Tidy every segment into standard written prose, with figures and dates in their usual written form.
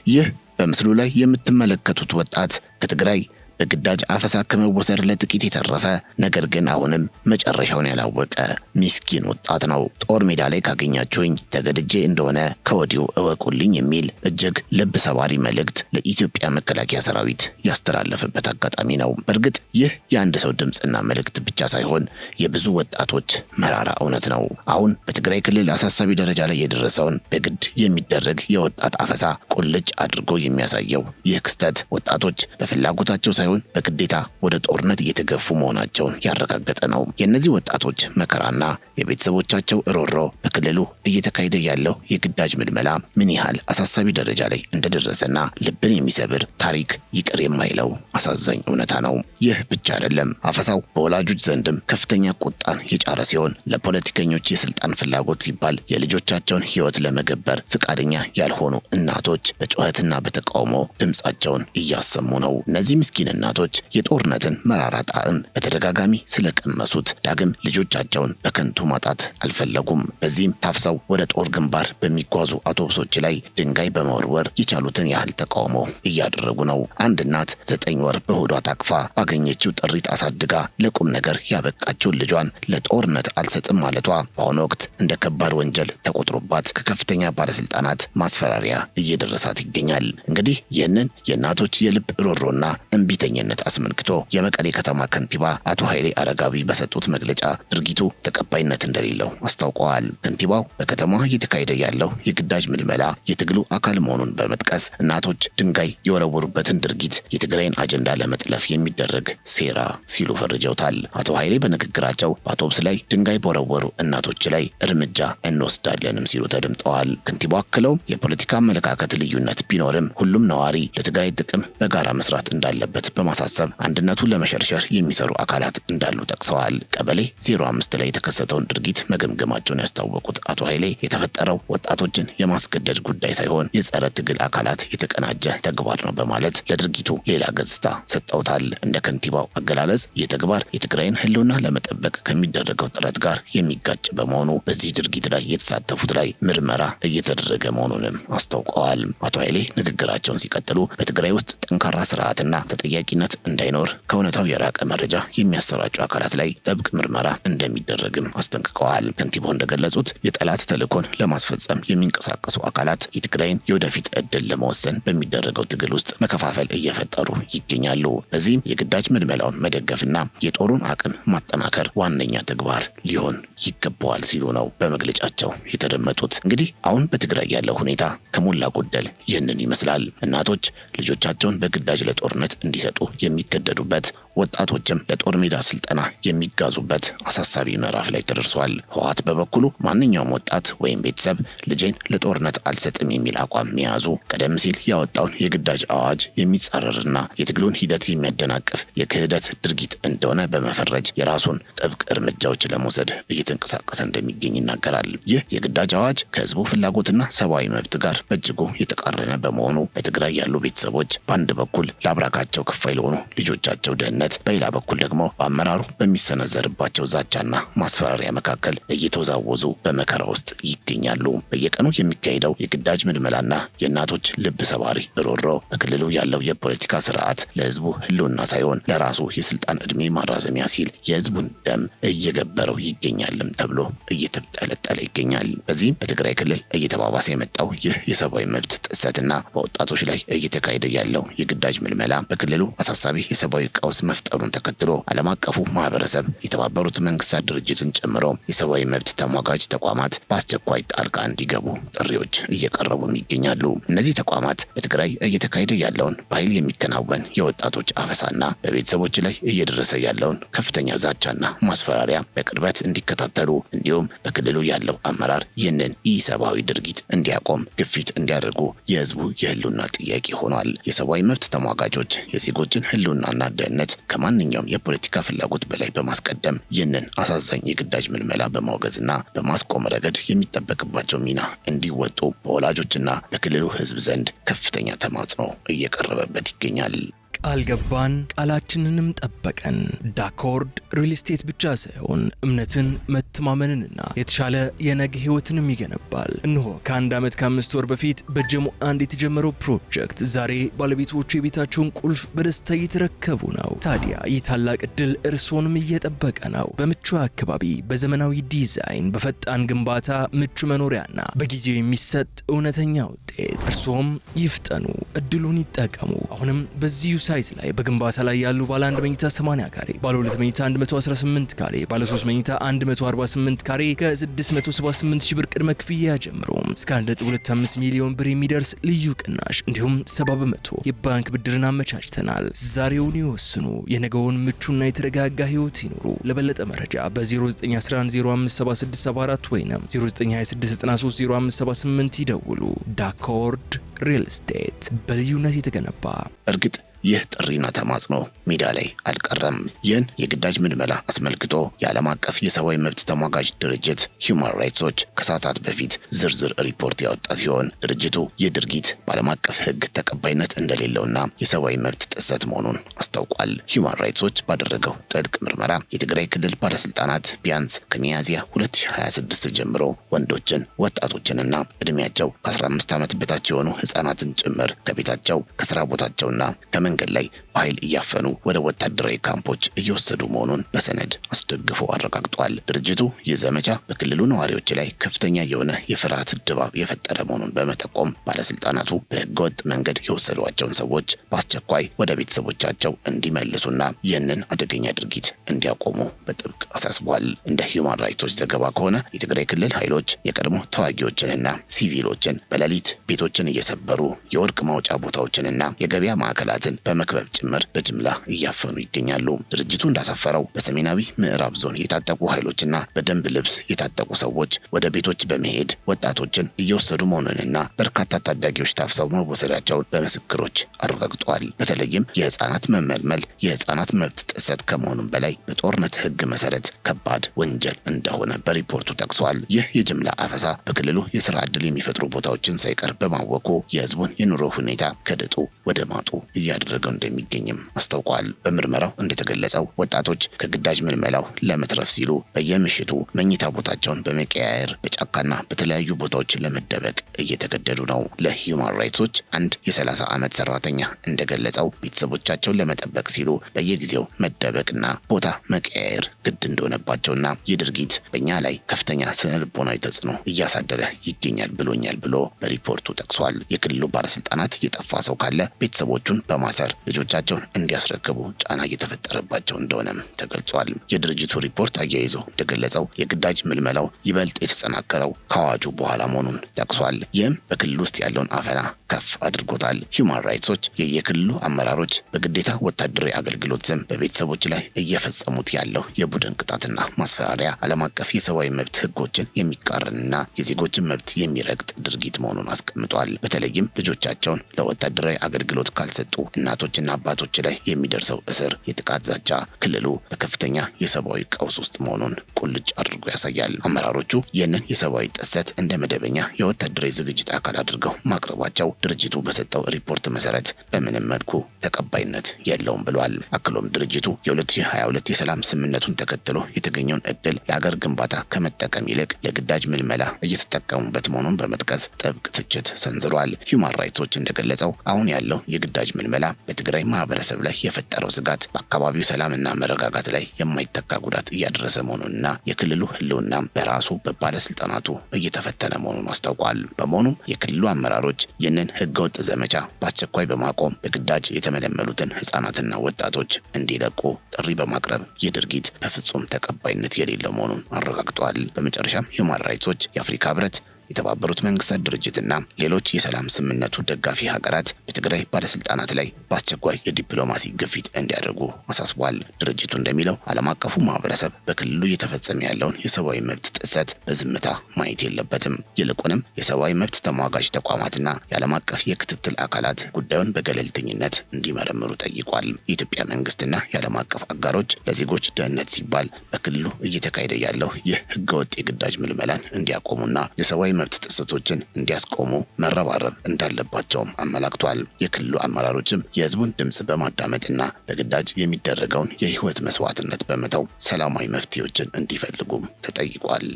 ይህ በምስሉ ላይ የምትመለከቱት ወጣት ከትግራይ በግዳጅ አፈሳ ከመወሰድ ለጥቂት የተረፈ ነገር ግን አሁንም መጨረሻውን ያላወቀ ምስኪን ወጣት ነው። ጦር ሜዳ ላይ ካገኛችሁኝ ተገድጄ እንደሆነ ከወዲሁ እወቁልኝ የሚል እጅግ ልብ ሰባሪ መልእክት ለኢትዮጵያ መከላከያ ሰራዊት ያስተላለፈበት አጋጣሚ ነው። በእርግጥ ይህ የአንድ ሰው ድምፅና መልእክት ብቻ ሳይሆን የብዙ ወጣቶች መራራ እውነት ነው። አሁን በትግራይ ክልል አሳሳቢ ደረጃ ላይ የደረሰውን በግድ የሚደረግ የወጣት አፈሳ ቁልጭ አድርጎ የሚያሳየው ይህ ክስተት ወጣቶች በፍላጎታቸው ሳይሆን በግዴታ ወደ ጦርነት እየተገፉ መሆናቸውን ያረጋገጠ ነው። የእነዚህ ወጣቶች መከራና የቤተሰቦቻቸው ሮሮ በክልሉ እየተካሄደ ያለው የግዳጅ ምልመላ ምን ያህል አሳሳቢ ደረጃ ላይ እንደደረሰና ልብን የሚሰብር ታሪክ ይቅር የማይለው አሳዛኝ እውነታ ነው። ይህ ብቻ አይደለም። አፈሳው በወላጆች ዘንድም ከፍተኛ ቁጣን የጫረ ሲሆን ለፖለቲከኞች የስልጣን ፍላጎት ሲባል የልጆቻቸውን ሕይወት ለመገበር ፍቃደኛ ያልሆኑ እናቶች በጩኸትና በተቃውሞ ድምፃቸውን እያሰሙ ነው። እነዚህ ምስኪን እናቶች የጦርነትን መራራ ጣዕም በተደጋጋሚ ስለቀመሱት ዳግም ልጆቻቸውን በከንቱ ማጣት አልፈለጉም። በዚህም ታፍሰው ወደ ጦር ግንባር በሚጓዙ አውቶቡሶች ላይ ድንጋይ በመወርወር የቻሉትን ያህል ተቃውሞ እያደረጉ ነው። አንድ እናት 9 ወር በሆዷ ታቅፋ ባገኘችው ጥሪት አሳድጋ ለቁም ነገር ያበቃችውን ልጇን ለጦርነት አልሰጥም ማለቷ በአሁኑ ወቅት እንደ ከባድ ወንጀል ተቆጥሮባት ከከፍተኛ ባለስልጣናት ማስፈራሪያ እየደረሳት ይገኛል። እንግዲህ ይህንን የእናቶች የልብ ሮሮና እምቢተኝነት አስመልክቶ የመቀሌ ከተማ ከንቲባ አቶ ኃይሌ አረጋዊ በሰጡት መግለጫ ድርጊቱ ተቀባይነት እንደሌለው አስታውቀዋል። ከንቲባው በከተማዋ እየተካሄደ ያለው የግዳጅ ምልመላ የትግሉ አካል መሆኑን በመጥቀስ እናቶች ድንጋይ የወረወሩበትን ድርጊት የትግራይን አጀንዳ ለመጥለፍ የሚደረግ ሴራ ሲሉ ፈርጀውታል። አቶ ኃይሌ በንግግራቸው በአውቶቡስ ላይ ድንጋይ በወረወሩ እናቶች ላይ እርምጃ እንወስዳለንም ሲሉ ተደምጠዋል። ከንቲባው አክለው የፖለቲካ አመለካከት ልዩነት ቢኖርም ሁሉም ነዋሪ ለትግራይ ጥቅም በጋራ መስራት እንዳለበት በማሳሰብ አንድነቱን ለመሸርሸር የሚሰሩ አካላት እንዳሉ ጠቅሰዋል። ቀበሌ 05 ላይ የተከሰተውን ድርጊት መገምገማቸውን ያስታወቁት አቶ ኃይሌ የተፈጠረው ወጣቶችን የማስገደድ ጉዳይ ሳይሆን የጸረ ትግል አካላት የተቀናጀ ተግባር ነው በማለት ለድርጊቱ ሌላ ገጽታ ሰጠውታል። እንደ ከንቲባው አገላለጽ ይህ ተግባር የትግራይን ሕልውና ለመጠበቅ ከሚደረገው ጥረት ጋር የሚጋጭ በመሆኑ በዚህ ድርጊት ላይ የተሳተፉት ላይ ምርመራ እየተደረገ መሆኑንም አስታውቀዋል። አቶ ኃይሌ ንግግራቸውን ሲቀጥሉ በትግራይ ውስጥ ጠንካራ ስርዓትና ተጠያቂነት እንዳይኖር ከእውነታው የራቀ መረጃ የሚያሰራጩ አካላት ላይ ጥብቅ ምርመራ እንደሚደረግም አስጠንቅቀዋል። ከንቲባው እንደገለጹት የጠላት ተልዕኮን ለማስፈጸም የሚንቀሳቀሱ አካላት የትግራይን የወደፊት ዕድል ለመወሰን በሚደረገው ትግል ውስጥ መከፋፈል እየፈጠሩ ይገኛሉ። በዚህም የግዳጅ ምልመላውን መደገፍና የጦሩን አቅም ማጠናከር ዋነኛ ተግባር ሊሆን ይገባዋል ሲሉ ነው በመግለጫቸው የተደመጡት። እንግዲህ አሁን በትግራይ ያለው ሁኔታ ከሞላ ጎደል ይህንን ይመስላል። እናቶች ልጆቻቸውን በግዳጅ ለጦርነት እንዲሰጡ የሚገደዱበት፣ ወጣቶችም ለጦር ሜዳ ስልጠና የሚጋዙበት አሳሳቢ ምዕራፍ ላይ ተደርሷል። ህወሓት በበኩሉ ማንኛውም ወጣት ወይም ቤተሰብ ልጄን ለጦርነት አልሰጥም የሚል አቋም መያዙ ቀደም ሲል ያወጣውን የግዳጅ አዋጅ የሚጻረርና የትግሉን ሂደት የሚያደናቅፍ የክህደት ድርጊት እንደሆነ በመፈረጅ የራሱን ጥብቅ እርምጃዎች ለመውሰድ እየተንቀሳቀሰ እንደሚገኝ ይናገራል። ይህ የግዳጅ አዋጅ ከህዝቡ ፍላጎትና ሰብአዊ መብት ጋር በእጅጉ የተቃረነ በመሆኑ በትግራይ ያሉ ቤተሰቦች በአንድ በኩል ለአብራካቸው ክፋይ ለሆኑ ልጆቻቸው ደህንነት፣ በሌላ በኩል ደግሞ በአመራሩ በሚሰነዘርባቸው ዛቻና ማስፈራሪያ መካከል እየተወዛወዙ በመከራ ውስጥ ይገኛሉ። በየቀኑ የሚካሄደው የግዳጅ ምልመላና የእናቶች ልብ ሰባሪ ሮሮ በክልሉ ያለው የፖለቲካ ስርዓት ለህዝቡ ህልውና ሳይሆን ለራሱ የስልጣን ዕድሜ ማራዘሚያ ሲል የህዝቡን ደም እየገበረው ይገኛልም ተብሎ እየተጠለጠለ ይገኛል። በዚህም በትግራይ ክልል እየተባባሰ የመጣው ይህ የሰብአዊ መብት ጥሰትና በወጣቶች ላይ እየተካሄደ ያለው የግዳጅ ምልመላ በክልሉ አሳሳቢ የሰብአዊ ቀውስ መፍጠሩን ተከትሎ ዓለም አቀፉ ማህበረሰብ የተባበሩት መንግስታት ድርጅትን ጨምሮ የሰብአዊ መብት ተሟጋጅ ተቋማት በአስቸኳይ ጣልቃ እንዲገቡ ጥሪዎች እየቀረቡም ይገኛሉ። እነዚህ ተቋማት በትግራይ እየተካሄደ ያለውን በኃይል የሚከናወን የወጣቶች አፈሳና በቤተሰቦች ላይ እየደረሰ ያለውን ከፍተኛ ዛቻና ማስፈራሪያ በቅርበት እንዲከታተሉ እንዲሁም በክልሉ ያለው አመራር ይህንን ኢሰብአዊ ድርጊት እንዲያቆም ግፊት እንዲያደርጉ የህዝቡ የህልውና ጥያቄ ሆኗል። የሰብአዊ መብት ተሟጋጆች የዜጎችን ህልውናና ደህንነት ከማንኛውም የፖለቲካ ፍላጎት በላይ በማስቀደም ይህንን አሳዛኝ የግዳጅ ምልመላ በማውገዝና በማስቆም ረገድ የሚጠበቅባቸው ሚና እንዲወጡ በወላጆችና በክልሉ ህዝብ ዘንድ ከፍተኛ ተማጽኖ እየቀረበበት ይገኛል። ቃል ገባን፣ ቃላችንንም ጠበቀን። ዳኮርድ ሪል ስቴት ብቻ ሳይሆን እምነትን መተማመንንና የተሻለ የነገ ህይወትንም ይገነባል። እነሆ ከአንድ ዓመት ከ5 ወር በፊት በጀሞ 1 የተጀመረው ፕሮጀክት ዛሬ ባለቤቶቹ የቤታቸውን ቁልፍ በደስታ እየተረከቡ ነው። ታዲያ ይህ ታላቅ ዕድል እርስዎንም እየጠበቀ ነው። በምቹ አካባቢ፣ በዘመናዊ ዲዛይን፣ በፈጣን ግንባታ፣ ምቹ መኖሪያና በጊዜው የሚሰጥ እውነተኛ ውጤት። እርስዎም ይፍጠኑ፣ እድሉን ይጠቀሙ። አሁንም በዚሁ ሳይት ላይ በግንባታ ላይ ያሉ ባለ 1 መኝታ 80 ካሬ፣ ባለ 2 መኝታ 118 ካሬ፣ ባለ 3 መኝታ 148 ካሬ ከ678 ሺህ ብር ቅድመ ክፍያ ጀምሮ እስከ 1.25 ሚሊዮን ብር የሚደርስ ልዩ ቅናሽ እንዲሁም 70% የባንክ ብድርን አመቻችተናል። ዛሬውን ይወስኑ፣ የነገውን ምቹና የተረጋጋ ህይወት ይኑሩ። ለበለጠ መረጃ በ0911057674 ወይም 0926930578 ይደውሉ። ዳኮርድ ሪል ስቴት በልዩነት የተገነባ። እርግጥ ይህ ጥሪና ተማጽኖ ሜዳ ላይ አልቀረም። ይህን የግዳጅ ምልመላ አስመልክቶ የዓለም አቀፍ የሰብአዊ መብት ተሟጋጅ ድርጅት ሂውማን ራይትስ ዎች ከሰዓታት በፊት ዝርዝር ሪፖርት ያወጣ ሲሆን ድርጅቱ ይህ ድርጊት በዓለም አቀፍ ሕግ ተቀባይነት እንደሌለውና የሰብአዊ መብት ጥሰት መሆኑን አስታውቋል። ሂውማን ራይትስ ዎች ባደረገው ጥልቅ ምርመራ የትግራይ ክልል ባለስልጣናት ቢያንስ ከሚያዝያ 2026 ጀምሮ ወንዶችን፣ ወጣቶችንና እድሜያቸው ከ15 ዓመት በታች የሆኑ ህጻናትን ጭምር ከቤታቸው ከስራ ቦታቸውና መንገድ ላይ በኃይል እያፈኑ ወደ ወታደራዊ ካምፖች እየወሰዱ መሆኑን በሰነድ አስደግፎ አረጋግጧል። ድርጅቱ ይህ ዘመቻ በክልሉ ነዋሪዎች ላይ ከፍተኛ የሆነ የፍርሃት ድባብ የፈጠረ መሆኑን በመጠቆም ባለስልጣናቱ በህገወጥ መንገድ የወሰዷቸውን ሰዎች በአስቸኳይ ወደ ቤተሰቦቻቸው እንዲመልሱና ይህንን አደገኛ ድርጊት እንዲያቆሙ በጥብቅ አሳስቧል። እንደ ሂውማን ራይትስ ዎች ዘገባ ከሆነ የትግራይ ክልል ኃይሎች የቀድሞ ተዋጊዎችንና ሲቪሎችን በሌሊት ቤቶችን እየሰበሩ የወርቅ ማውጫ ቦታዎችንና የገበያ ማዕከላትን በመክበብ ጭምር በጅምላ እያፈኑ ይገኛሉ። ድርጅቱ እንዳሳፈረው በሰሜናዊ ምዕራብ ዞን የታጠቁ ኃይሎችና በደንብ ልብስ የታጠቁ ሰዎች ወደ ቤቶች በመሄድ ወጣቶችን እየወሰዱ መሆኑንና በርካታ ታዳጊዎች ታፍሰው መወሰዳቸውን በምስክሮች አረጋግጧል። በተለይም የህፃናት መመልመል የህፃናት መብት ጥሰት ከመሆኑም በላይ በጦርነት ህግ መሰረት ከባድ ወንጀል እንደሆነ በሪፖርቱ ጠቅሷል። ይህ የጅምላ አፈሳ በክልሉ የስራ ዕድል የሚፈጥሩ ቦታዎችን ሳይቀር በማወቁ የህዝቡን የኑሮ ሁኔታ ከድጡ ወደ ማጡ እያደረገው እንደሚገኝም አስታውቋል። በምርመራው እንደተገለጸው ወጣቶች ከግዳጅ ምልመላው ለመትረፍ ሲሉ በየምሽቱ መኝታ ቦታቸውን በመቀያየር በጫካና በተለያዩ ቦታዎች ለመደበቅ እየተገደዱ ነው። ለሂውማን ራይትስ ዎች አንድ የ30 ዓመት ሰራተኛ እንደገለጸው ቤተሰቦቻቸውን ለመጠበቅ ሲሉ በየጊዜው መደበቅና ቦታ መቀያየር ግድ እንደሆነባቸውና ይህ ድርጊት በእኛ ላይ ከፍተኛ ስነልቦናዊ ተጽዕኖ እያሳደረ ይገኛል ብሎኛል ብሎ በሪፖርቱ ጠቅሷል። የክልሉ ባለስልጣናት የጠፋ ሰው ካለ ቤተሰቦቹን በማሰር ልጆቻቸውን እንዲያስረክቡ ጫና እየተፈጠረባቸው እንደሆነም ተገልጿል። የድርጅቱ ሪፖርት አያይዞ እንደገለጸው የግዳጅ ምልመላው ይበልጥ የተጠናከረው ከአዋጁ በኋላ መሆኑን ጠቅሷል። ይህም በክልል ውስጥ ያለውን አፈና ከፍ አድርጎታል። ሂውማን ራይትስ ዎች የክልሉ አመራሮች በግዴታ ወታደራዊ አገልግሎት ስም በቤተሰቦች ላይ እየፈጸሙት ያለው የቡድን ቅጣትና ማስፈራሪያ ዓለም አቀፍ የሰብአዊ መብት ህጎችን የሚቃረንና የዜጎችን መብት የሚረግጥ ድርጊት መሆኑን አስቀምጧል። በተለይም ልጆቻቸውን ለወታደራዊ አገልግሎት ካልሰጡ እናቶችና አባቶች ላይ የሚደርሰው እስር፣ የጥቃት ዛቻ ክልሉ በከፍተኛ የሰብአዊ ቀውስ ውስጥ መሆኑን ቁልጭ አድርጎ ያሳያል። አመራሮቹ ይህንን የሰብአዊ ጥሰት እንደ መደበኛ የወታደራዊ ዝግጅት አካል አድርገው ማቅረባቸው ድርጅቱ በሰጠው ሪፖርት መሰረት በምንም መልኩ ተቀባይነት የለውም ብሏል። አክሎም ድርጅቱ የ2022 የሰላም ስምምነቱን ተከትሎ የተገኘውን እድል ለሀገር ግንባታ ከመጠቀም ይልቅ ለግዳጅ ምልመላ እየተጠቀሙበት መሆኑን በመጥቀስ ጥብቅ ትችት ሰንዝሯል። ሂውማን ራይትስ ዎች እንደገለጸው አሁን ያለው የግዳጅ ምልመላ በትግራይ ማህበረሰብ ላይ የፈጠረው ስጋት በአካባቢው ሰላምና መረጋጋት ላይ የማይተካ ጉዳት እያደረሰ መሆኑንና የክልሉ ህልውና በራሱ በባለስልጣናቱ እየተፈተነ መሆኑን አስታውቋል። በመሆኑም የክልሉ አመራሮች ይህንን ህገወጥ ዘመቻ በአስቸኳይ በማቆም በግዳጅ የተመለመሉትን ህጻናትና ወጣቶች እንዲለቁ ጥሪ በማቅረብ ይህ ድርጊት በፍጹም ተቀባይነት የሌለው መሆኑን አረጋግጧል። በመጨረሻም ሂውማን ራይትስ ዎች የአፍሪካ ህብረት የተባበሩት መንግስታት ድርጅትና ሌሎች የሰላም ስምምነቱ ደጋፊ ሀገራት በትግራይ ባለስልጣናት ላይ በአስቸኳይ የዲፕሎማሲ ግፊት እንዲያደርጉ አሳስቧል። ድርጅቱ እንደሚለው ዓለም አቀፉ ማህበረሰብ በክልሉ እየተፈጸመ ያለውን የሰብአዊ መብት ጥሰት በዝምታ ማየት የለበትም። ይልቁንም የሰብአዊ መብት ተሟጋጅ ተቋማትና የዓለም አቀፍ የክትትል አካላት ጉዳዩን በገለልተኝነት እንዲመረምሩ ጠይቋል። የኢትዮጵያ መንግስትና የዓለም አቀፍ አጋሮች ለዜጎች ደህንነት ሲባል በክልሉ እየተካሄደ ያለው ይህ ህገወጥ የግዳጅ ምልመላን እንዲያቆሙና የሰብአዊ መብት ጥሰቶችን እንዲያስቆሙ መረባረብ እንዳለባቸውም አመላክቷል። የክልሉ አመራሮችም የህዝቡን ድምፅ በማዳመጥና በግዳጅ የሚደረገውን የህይወት መስዋዕትነት በመተው ሰላማዊ መፍትሄዎችን እንዲፈልጉም ተጠይቋል።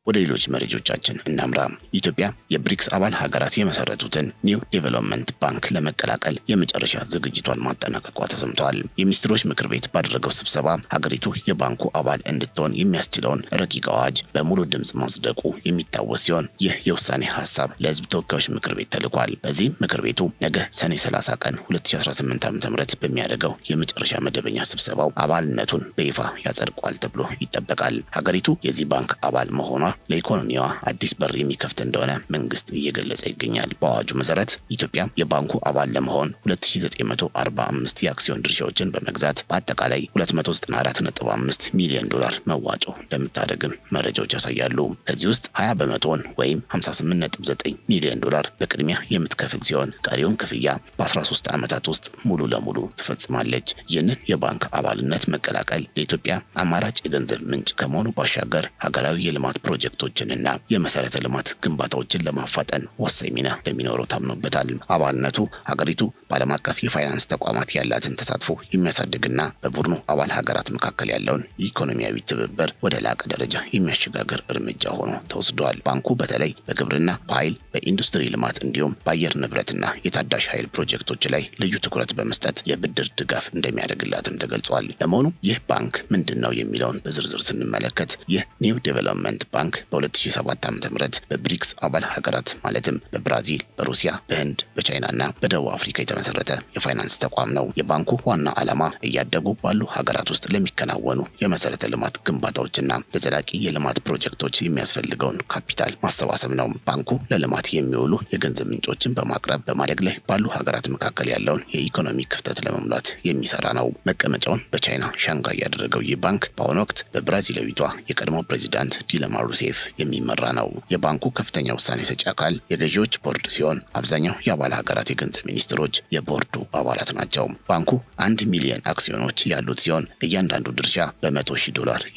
ወደ ሌሎች መረጃዎቻችን እናምራ። ኢትዮጵያ የብሪክስ አባል ሀገራት የመሰረቱትን ኒው ዴቨሎፕመንት ባንክ ለመቀላቀል የመጨረሻ ዝግጅቷን ማጠናቀቋ ተሰምቷል። የሚኒስትሮች ምክር ቤት ባደረገው ስብሰባ ሀገሪቱ የባንኩ አባል እንድትሆን የሚያስችለውን ረቂቅ አዋጅ በሙሉ ድምፅ ማጽደቁ የሚታወስ ሲሆን ይህ የውሳኔ ሀሳብ ለህዝብ ተወካዮች ምክር ቤት ተልኳል። በዚህም ምክር ቤቱ ነገ ሰኔ 30 ቀን 2018 ዓ.ም በሚያደርገው የመጨረሻ መደበኛ ስብሰባው አባልነቱን በይፋ ያጸድቋል ተብሎ ይጠበቃል። ሀገሪቱ የዚህ ባንክ አባል መሆኗ ለኢኮኖሚዋ አዲስ በር የሚከፍት እንደሆነ መንግስት እየገለጸ ይገኛል። በአዋጁ መሰረት ኢትዮጵያ የባንኩ አባል ለመሆን 2945 የአክሲዮን ድርሻዎችን በመግዛት በአጠቃላይ 294.5 ሚሊዮን ዶላር መዋጮ እንደምታደርግም መረጃዎች ያሳያሉ። ከዚህ ውስጥ 20 በመቶውን ወይም 58.9 ሚሊዮን ዶላር በቅድሚያ የምትከፍል ሲሆን ቀሪውን ክፍያ በ13 ዓመታት ውስጥ ሙሉ ለሙሉ ትፈጽማለች። ይህንን የባንክ አባልነት መቀላቀል ለኢትዮጵያ አማራጭ የገንዘብ ምንጭ ከመሆኑ ባሻገር ሀገራዊ የልማት ፕሮጀክቶችንና የመሰረተ ልማት ግንባታዎችን ለማፋጠን ወሳኝ ሚና እንደሚኖረው ታምኖበታል። አባልነቱ ሀገሪቱ በዓለም አቀፍ የፋይናንስ ተቋማት ያላትን ተሳትፎ የሚያሳድግና በቡድኑ አባል ሀገራት መካከል ያለውን ኢኮኖሚያዊ ትብብር ወደ ላቀ ደረጃ የሚያሸጋግር እርምጃ ሆኖ ተወስዷል። ባንኩ በተለይ በግብርና፣ በኃይል፣ በኢንዱስትሪ ልማት እንዲሁም በአየር ንብረትና የታዳሽ ኃይል ፕሮጀክቶች ላይ ልዩ ትኩረት በመስጠት የብድር ድጋፍ እንደሚያደርግላትም ተገልጿል። ለመሆኑ ይህ ባንክ ምንድን ነው የሚለውን በዝርዝር ስንመለከት ይህ ኒው ዴቨሎፕመንት ባንክ በ2007 ዓ.ም በብሪክስ አባል ሀገራት ማለትም በብራዚል፣ በሩሲያ፣ በህንድ፣ በቻይናና በደቡብ አፍሪካ የተመሰረተ የፋይናንስ ተቋም ነው። የባንኩ ዋና ዓላማ እያደጉ ባሉ ሀገራት ውስጥ ለሚከናወኑ የመሰረተ ልማት ግንባታዎችና ለዘላቂ የልማት ፕሮጀክቶች የሚያስፈልገውን ካፒታል ማሰባሰብ ነው። ባንኩ ለልማት የሚውሉ የገንዘብ ምንጮችን በማቅረብ በማደግ ላይ ባሉ ሀገራት መካከል ያለውን የኢኮኖሚ ክፍተት ለመሙላት የሚሰራ ነው። መቀመጫውን በቻይና ሻንጋይ ያደረገው ይህ ባንክ በአሁኑ ወቅት በብራዚላዊቷ የቀድሞ ፕሬዚዳንት ዲለማ ሩሴፍ የሚመራ ነው። የባንኩ ከፍተኛ ውሳኔ ሰጪ አካል የገዢዎች ቦርድ ሲሆን አብዛኛው የአባል ሀገራት የገንዘብ ሚኒስትሮች የቦርዱ አባላት ናቸው። ባንኩ 1 ሚሊዮን አክሲዮኖች ያሉት ሲሆን እያንዳንዱ ድርሻ በ100,000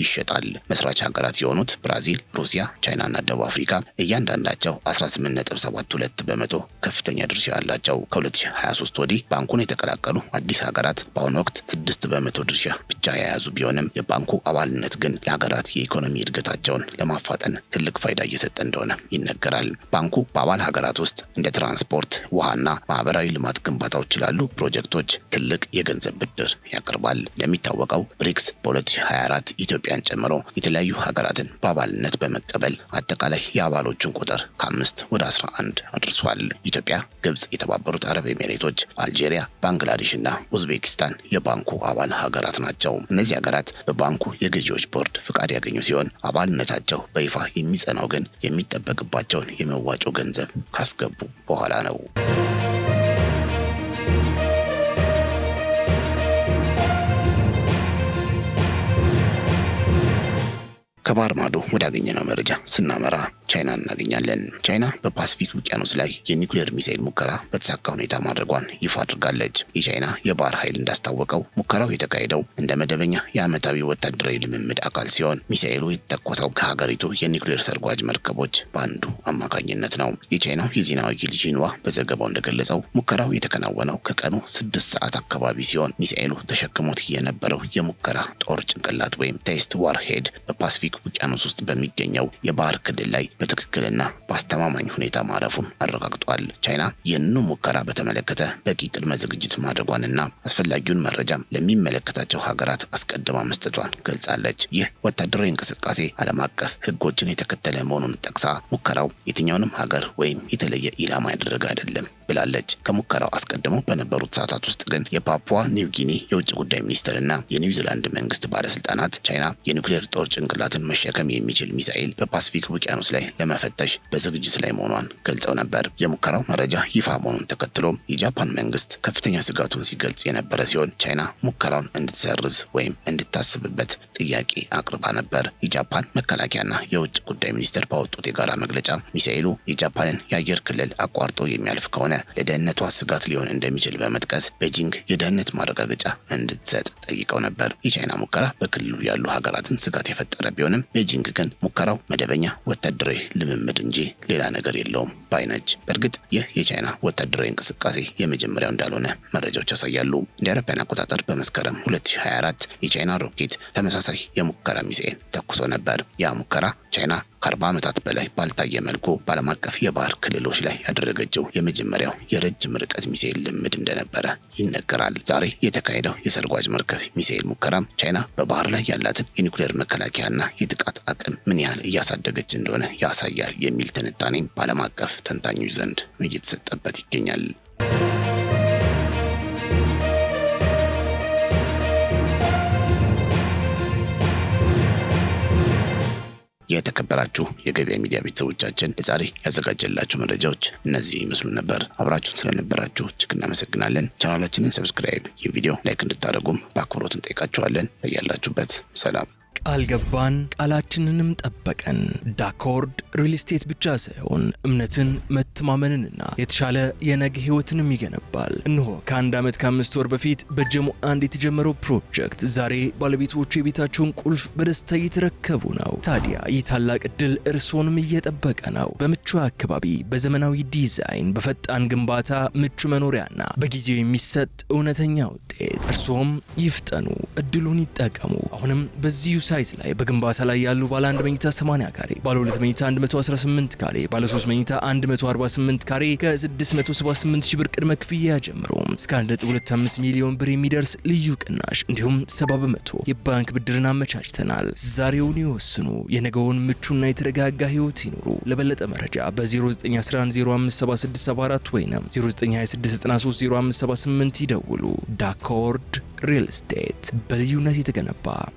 ይሸጣል። መስራች ሀገራት የሆኑት ብራዚል፣ ሩሲያ፣ ቻይናና ደቡብ አፍሪካ እያንዳንዳቸው 18.72 በመቶ ከፍተኛ ድርሻ አላቸው። ከ2023 ወዲህ ባንኩን የተቀላቀሉ አዲስ ሀገራት በአሁኑ ወቅት 6 በመቶ ድርሻ ብቻ የያዙ ቢሆንም የባንኩ አባልነት ግን ለሀገራት የኢኮኖሚ እድገታቸውን ለማፋጠን ትልቅ ፋይዳ እየሰጠ እንደሆነ ይነገራል። ባንኩ በአባል ሀገራት ውስጥ እንደ ትራንስፖርት፣ ውሃና ማህበራዊ ልማት ግንባታዎች ላሉ ፕሮጀክቶች ትልቅ የገንዘብ ብድር ያቀርባል። እንደሚታወቀው ብሪክስ በ2024 ኢትዮጵያን ጨምሮ የተለያዩ ሀገራትን በአባልነት በመቀበል አጠቃላይ የአባሎቹን ቁጥር ከ5 ወደ 11 አድርሷል። ኢትዮጵያ፣ ግብጽ፣ የተባበሩት አረብ ኤሚሬቶች፣ አልጄሪያ፣ ባንግላዴሽ እና ኡዝቤኪስታን የባንኩ አባል ሀገራት ናቸው። እነዚህ ሀገራት በባንኩ የገዢዎች ቦርድ ፍቃድ ያገኙ ሲሆን አባልነታቸው በይፋ የሚጸናው ግን የሚጠበቅባቸውን የመዋጮ ገንዘብ ካስገቡ በኋላ ነው። ከባህር ማዶ ወዳገኘነው መረጃ ስናመራ ቻይና እናገኛለን። ቻይና በፓሲፊክ ውቅያኖስ ላይ የኒውክሌር ሚሳኤል ሙከራ በተሳካ ሁኔታ ማድረጓን ይፋ አድርጋለች። የቻይና የባህር ኃይል እንዳስታወቀው ሙከራው የተካሄደው እንደ መደበኛ የዓመታዊ ወታደራዊ ልምምድ አካል ሲሆን ሚሳኤሉ የተተኮሰው ከሀገሪቱ የኒውክሌር ሰርጓጅ መርከቦች በአንዱ አማካኝነት ነው። የቻይናው የዜና ወኪል ዢንዋ በዘገባው እንደገለጸው ሙከራው የተከናወነው ከቀኑ 6 ሰዓት አካባቢ ሲሆን ሚሳኤሉ ተሸክሞት የነበረው የሙከራ ጦር ጭንቅላት ወይም ቴስት ዋርሄድ በፓሲፊክ ውቅያኖስ ውስጥ በሚገኘው የባህር ክልል ላይ በትክክልና በአስተማማኝ ሁኔታ ማረፉን አረጋግጧል። ቻይና ይህንኑ ሙከራ በተመለከተ በቂ ቅድመ ዝግጅት ማድረጓንና አስፈላጊውን መረጃ ለሚመለከታቸው ሀገራት አስቀድማ መስጠቷን ገልጻለች። ይህ ወታደራዊ እንቅስቃሴ ዓለም አቀፍ ሕጎችን የተከተለ መሆኑን ጠቅሳ ሙከራው የትኛውንም ሀገር ወይም የተለየ ኢላማ ያደረገ አይደለም ብላለች። ከሙከራው አስቀድሞ በነበሩት ሰዓታት ውስጥ ግን የፓፑዋ ኒው ጊኒ የውጭ ጉዳይ ሚኒስትርና የኒውዚላንድ መንግስት ባለስልጣናት ቻይና የኒውክሌር ጦር ጭንቅላትን መሸከም የሚችል ሚሳኤል በፓሲፊክ ውቅያኖስ ላይ ለመፈተሽ በዝግጅት ላይ መሆኗን ገልጸው ነበር። የሙከራው መረጃ ይፋ መሆኑን ተከትሎ የጃፓን መንግስት ከፍተኛ ስጋቱን ሲገልጽ የነበረ ሲሆን ቻይና ሙከራውን እንድትሰርዝ ወይም እንድታስብበት ጥያቄ አቅርባ ነበር። የጃፓን መከላከያና የውጭ ጉዳይ ሚኒስትር ባወጡት የጋራ መግለጫ ሚሳኤሉ የጃፓንን የአየር ክልል አቋርጦ የሚያልፍ ከሆነ ለደህንነቷ ስጋት ሊሆን እንደሚችል በመጥቀስ ቤጂንግ የደህንነት ማረጋገጫ እንድትሰጥ ጠይቀው ነበር። የቻይና ሙከራ በክልሉ ያሉ ሀገራትን ስጋት የፈጠረ ቢሆንም ቤጂንግ ግን ሙከራው መደበኛ ወታደራዊ ልምምድ እንጂ ሌላ ነገር የለውም ባይነች። በእርግጥ ይህ የቻይና ወታደራዊ እንቅስቃሴ የመጀመሪያው እንዳልሆነ መረጃዎች ያሳያሉ። እንደ አውሮፓውያን አቆጣጠር በመስከረም 2024 የቻይና ሮኬት ተመሳሳይ የሙከራ ሚሳኤል ተኩሶ ነበር። ያ ሙከራ ቻይና ከ40 ዓመታት በላይ ባልታየ መልኩ በዓለም አቀፍ የባህር ክልሎች ላይ ያደረገችው የመጀመሪያው የረጅም ርቀት ሚሳኤል ልምምድ እንደነበረ ይነገራል። ዛሬ የተካሄደው የሰርጓጅ መርከብ ሚሳኤል ሙከራም ቻይና በባህር ላይ ያላትን የኒውክሌር መከላከያና የጥቃት አቅም ምን ያህል እያሳደገች እንደሆነ ያሳያል የሚል ትንታኔም በዓለም አቀፍ ተንታኞች ዘንድ እየተሰጠበት ይገኛል። የተከበራችሁ የገበያ ሚዲያ ቤተሰቦቻችን ለዛሬ ያዘጋጀላችሁ መረጃዎች እነዚህ ይመስሉ ነበር። አብራችሁን ስለነበራችሁ እጅግ እናመሰግናለን። ቻናላችንን ሰብስክራይብ፣ ይህ ቪዲዮ ላይክ እንድታደርጉም በአክብሮት እንጠይቃችኋለን። በያላችሁበት ሰላም። ቃል ገባን፣ ቃላችንንም ጠበቀን። ዳኮርድ ሪል ስቴት ብቻ ሳይሆን እምነትን፣ መተማመንንና የተሻለ የነገ ህይወትንም ይገነባል። እነሆ ከ1 ዓመት ከ5 ወር በፊት በጀሞ አንድ የተጀመረው ፕሮጀክት ዛሬ ባለቤቶቹ የቤታቸውን ቁልፍ በደስታ እየተረከቡ ነው። ታዲያ ይህ ታላቅ እድል እርስዎንም እየጠበቀ ነው። በምቹ አካባቢ፣ በዘመናዊ ዲዛይን፣ በፈጣን ግንባታ፣ ምቹ መኖሪያና በጊዜው የሚሰጥ እውነተኛ ውጤት። እርስዎም ይፍጠኑ፣ እድሉን ይጠቀሙ። አሁንም በዚሁ ሳይት ላይ በግንባታ ላይ ያሉ ባለ 1 መኝታ 80 ካሬ፣ ባለ 2 መኝታ 118 ካሬ፣ ባለ 3 መኝታ 148 ካሬ ከ678 ሺህ ብር ቅድመ ክፍያ ጀምሮ እስከ 1.25 ሚሊዮን ብር የሚደርስ ልዩ ቅናሽ እንዲሁም 70% የባንክ ብድርን አመቻችተናል። ዛሬውን ይወስኑ፣ የነገውን ምቹና የተረጋጋ ህይወት ይኑሩ። ለበለጠ መረጃ በ0911057674 ወይም 0926930578 ይደውሉ። ዳኮርድ ሪል ስቴት በልዩነት የተገነባ